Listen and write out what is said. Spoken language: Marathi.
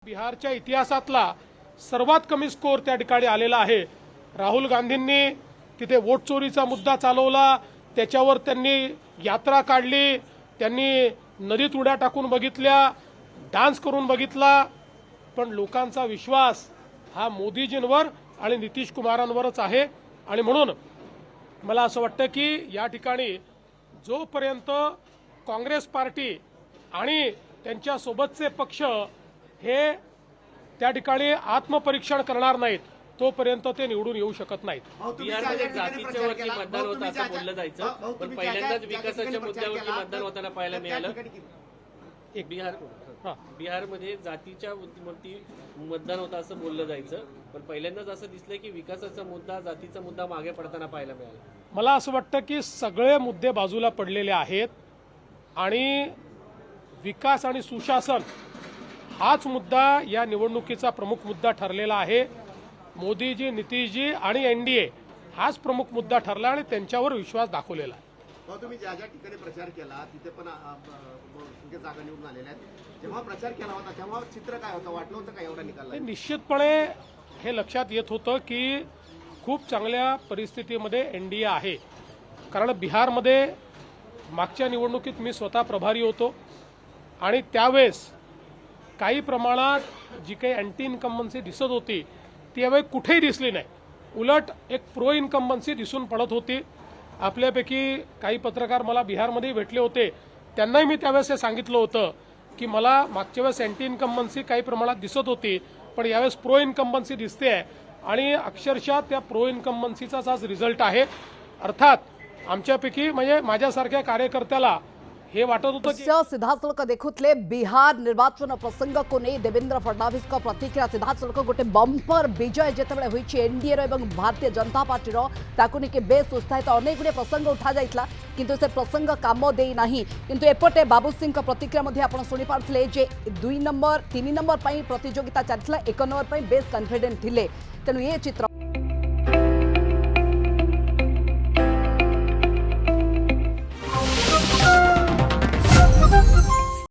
बिहारच्या इतिहासातला सर्वात कमी स्कोर त्या ठिकाणी आलेला आहे। राहुल गांधींनी तिथे वोट चोरीचा मुद्दा चालवला, त्याच्यावर त्यांनी यात्रा काढली, त्यांनी नदीत उड्या टाकून बघितल्या, डान्स करून बघितला, पण लोकांचा विश्वास हा मोदीजींवर आणि नितीश कुमारांवरच आहे। आणि म्हणून मला असं वाटतं की या ठिकाणी जोपर्यंत काँग्रेस पार्टी आणि त्यांच्या सोबतचे पक्ष हे त्या ठिकाणी आत्मपरीक्षण करणार नाहीत तोपर्यंत ते निवडून येऊ शकत नाहीत। बिहारमध्ये जातीच्या वरती मतदान होतं असं बोललं जायचं, पण पहिल्यांदाच विकासाच्या मुद्द्यावरती मतदान होताना पाहायला मिळालं। बिहारमध्ये जातीच्या वरती मतदान होतं असं बोललं जायचं, पण पहिल्यांदाच असं दिसलंय की विकासाचा मुद्दा जातीचा मुद्दा मागे पडताना पाहायला मिळाला। मला असं वाटतं की सगळे मुद्दे बाजूला पडलेले आहेत आणि विकास आणि सुशासन हाच मुद्दा या निवडणुकीचा प्रमुख मुद्दा ठरलेला आहे। मोदीजी, नितीशजी आणि एनडीए हाच प्रमुख मुद्दा ठरला आणि त्यांच्यावर विश्वास दाखवलेला आहे। तुम्ही ज्या ज्या ठिकाणी प्रचार केला तिथे पण जागा निवडून आलेल्या आहेत, जेव्हा प्रचार केला होता तेव्हा चित्र काय होतं, वाटलं होतं का एवढा निकाल? निश्चितपणे हे लक्षात येत होतं की खूप चांगल्या परिस्थितीमध्ये एनडीए आहे, कारण बिहारमध्ये मागच्या निवडणुकीत मी स्वतः प्रभारी होतो आणि त्यावेळेस काही प्रमाणात जी काही अँटी इन्कम्बन्सी दिसत होती ती यावेळी कुठेही दिसली नाही, उलट एक प्रो इन्कम्बन्सी दिसून पडत होती। आपल्यापैकी काही पत्रकार मला बिहारमध्ये भेटले होते, त्यांनाही मी त्यावेळेस हे सांगितलं होतं की मला मागच्या वेळेस अँटी इन्कम्बन्सी काही प्रमाणात दिसत होती, पण यावेळेस प्रो इन्कम्बन्सी दिसते आहे आणि अक्षरशः त्या प्रो इन्कम्बन्सीचाच आज रिझल्ट आहे। अर्थात आमच्यापैकी म्हणजे माझ्यासारख्या कार्यकर्त्याला हे वाटत होतं की सीधासलख देखुले बिहार निर्वाचन प्रसंग को नहीं देवेंद्र फडणवीस का प्रतिक्रिया सीधासलख गोटे बंपर विजय जितेबाला होईछि एनडीए रो एवं भारतीय जनता पार्टी रो ताकु नहीं बेस उत्साहित अनेक गुड़े प्रसंग उठा जाइतला किंतु से प्रसंग काम दे नाही। किंतु एपटे बाबू सिंह का प्रतिक्रिया मध्ये आपण सुनी पारथिले जे 2 नंबर 3 नंबर पई प्रतियोगिता चलथिला 1 नंबर पई बेस कॉन्फिडेंट थिले, तेणु ये चित्र